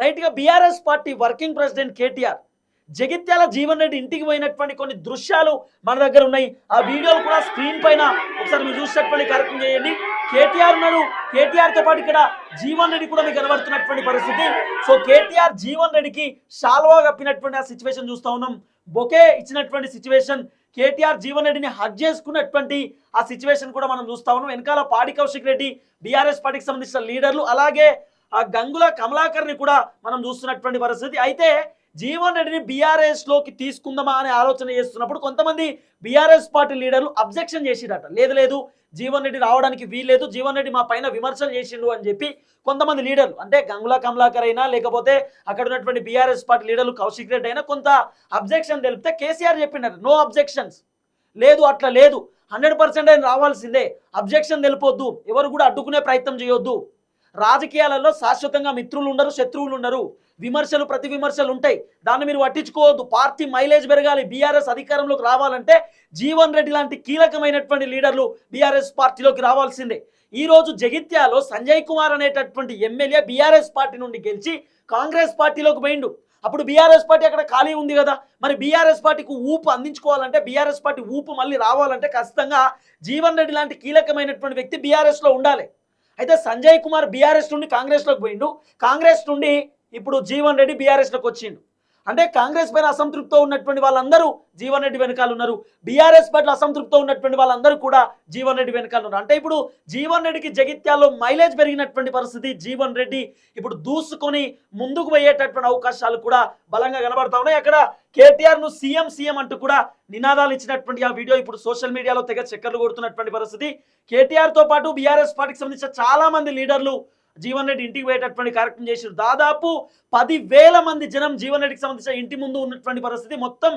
రైట్గా BRS party working president KTR Jagtial Jeevan Reddy ఇంటికి పోయినటువంటి కొన్ని దృశ్యాలు మన దగ్గర ఉన్నాయి. ఆ వీడియోలు కూడా స్క్రీన్ పైన ఒకసారి మీరు చూసేటువంటి కార్యక్రమం చేయండి. కేటీఆర్ ఉన్నాడు, కేటీఆర్తో పాటు ఇక్కడ జీవన్ రెడ్డి కూడా మీకు కనబడుతున్నటువంటి పరిస్థితి. సో కేటీఆర్ జీవన్ రెడ్డికి శాల్వా కప్పినటువంటి ఆ సిచ్యువేషన్ చూస్తూ ఉన్నాం. బొకే ఇచ్చినటువంటి సిచ్యువేషన్, కేటీఆర్ జీవన్ రెడ్డిని హగ్ చేసుకున్నటువంటి ఆ సిచ్యువేషన్ కూడా మనం చూస్తా ఉన్నాం. వెనకాల పాడి కౌశిక్ రెడ్డి బీఆర్ఎస్ పార్టీకి సంబంధించిన లీడర్లు, అలాగే ఆ గంగుల కమలాకర్ని కూడా మనం చూస్తున్నటువంటి పరిస్థితి. అయితే జీవన్ రెడ్డిని బీఆర్ఎస్ లోకి తీసుకుందామా అనే ఆలోచన చేస్తున్నప్పుడు కొంతమంది బీఆర్ఎస్ పార్టీ లీడర్లు అబ్జెక్షన్ చేసిరట. లేదు లేదు, జీవన్ రెడ్డి రావడానికి వీల్లేదు, జీవన్ రెడ్డి మా పైన విమర్శలు చేసిండు అని చెప్పి కొంతమంది లీడర్లు, అంటే గంగుల కమలాకర్ అయినా లేకపోతే అక్కడ ఉన్నటువంటి బీఆర్ఎస్ పార్టీ లీడర్లు కౌశిక్ రెడ్డి అయినా కొంత అబ్జెక్షన్ తెలిపితే కేసీఆర్ చెప్పినారు నో అబ్జెక్షన్స్, లేదు అట్లా లేదు, 100% ఆయన రావాల్సిందే, అబ్జెక్షన్ తెలిపొద్దు, ఎవరు కూడా అడ్డుకునే ప్రయత్నం చేయొద్దు, రాజకీయాలలో శాశ్వతంగా మిత్రులు ఉండరు, శత్రువులు ఉండరు, విమర్శలు ప్రతి విమర్శలు ఉంటాయి, దాన్ని మీరు పట్టించుకోవద్దు, పార్టీ మైలేజ్ పెరగాలి, బీఆర్ఎస్ అధికారంలోకి రావాలంటే జీవన్ రెడ్డి లాంటి కీలకమైనటువంటి లీడర్లు బీఆర్ఎస్ పార్టీలోకి రావాల్సిందే. ఈరోజు జగిత్యాలో సంజయ్ కుమార్ అనేటటువంటి ఎమ్మెల్యే బీఆర్ఎస్ పార్టీ నుండి గెలిచి కాంగ్రెస్ పార్టీలోకి పోయిండు. అప్పుడు బీఆర్ఎస్ పార్టీ అక్కడ ఖాళీ ఉంది కదా, మరి బీఆర్ఎస్ పార్టీకి ఊపు అందించుకోవాలంటే, బీఆర్ఎస్ పార్టీ ఊపు మళ్ళీ రావాలంటే ఖచ్చితంగా జీవన్ రెడ్డి లాంటి కీలకమైనటువంటి వ్యక్తి బీఆర్ఎస్లో ఉండాలి. అయితే సంజయ్ కుమార్ బీఆర్ఎస్ నుండి కాంగ్రెస్లోకి పోయిండు, కాంగ్రెస్ నుండి ఇప్పుడు జీవన్ రెడ్డి బీఆర్ఎస్లోకి వచ్చిండు. అంటే కాంగ్రెస్ పైన అసంతృప్తితో ఉన్నటువంటి వాళ్ళందరూ జీవన్ రెడ్డి వెనకాల ఉన్నారు, బీఆర్ఎస్ పట్ల అసంతృప్తితో ఉన్నటువంటి వాళ్ళందరూ కూడా జీవన్ రెడ్డి వెనకాల ఉన్నారు. అంటే ఇప్పుడు జీవన్ రెడ్డికి జగిత్యాల్లో మైలేజ్ పెరిగినటువంటి పరిస్థితి, జీవన్ రెడ్డి ఇప్పుడు దూసుకొని ముందుకు పోయేటటువంటి అవకాశాలు కూడా బలంగా కనబడతా ఉన్నాయి. అక్కడ కేటీఆర్ ను సీఎం సీఎం అంటూ కూడా నినాదాలు ఇచ్చినటువంటి ఆ వీడియో ఇప్పుడు సోషల్ మీడియాలో తెగ చక్కర్లు కొడుతున్నటువంటి పరిస్థితి. కేటీఆర్ తో పాటు బీఆర్ఎస్ పార్టీకి సంబంధించిన చాలా మంది లీడర్లు జీవన్ రెడ్డి ఇంటికి పోయేటటువంటి కార్యక్రమం చేశారు. దాదాపు 10,000 మంది జనం జీవన్ రెడ్డికి సంబంధించిన ఇంటి ముందు ఉన్నటువంటి పరిస్థితి, మొత్తం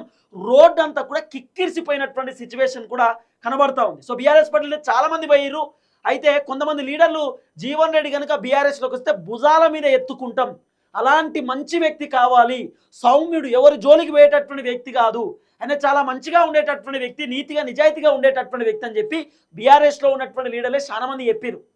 రోడ్ అంతా కూడా కిక్కిరిసిపోయినటువంటి సిచ్యువేషన్ కూడా కనబడతా ఉంది. సో బీఆర్ఎస్ పార్టీలో చాలా మంది పోయిర్రు. అయితే కొంతమంది లీడర్లు జీవన్ రెడ్డి కనుక బీఆర్ఎస్లోకి వస్తే భుజాల మీద ఎత్తుకుంటాం, అలాంటి మంచి వ్యక్తి కావాలి, సౌమ్యుడు, ఎవరి జోలికి పోయేటటువంటి వ్యక్తి కాదు, ఆయన చాలా మంచిగా ఉండేటటువంటి వ్యక్తి, నీతిగా నిజాయితీగా ఉండేటటువంటి వ్యక్తి అని చెప్పి బీఆర్ఎస్లో ఉన్నటువంటి లీడర్లే చాలా మంది చెప్పారు.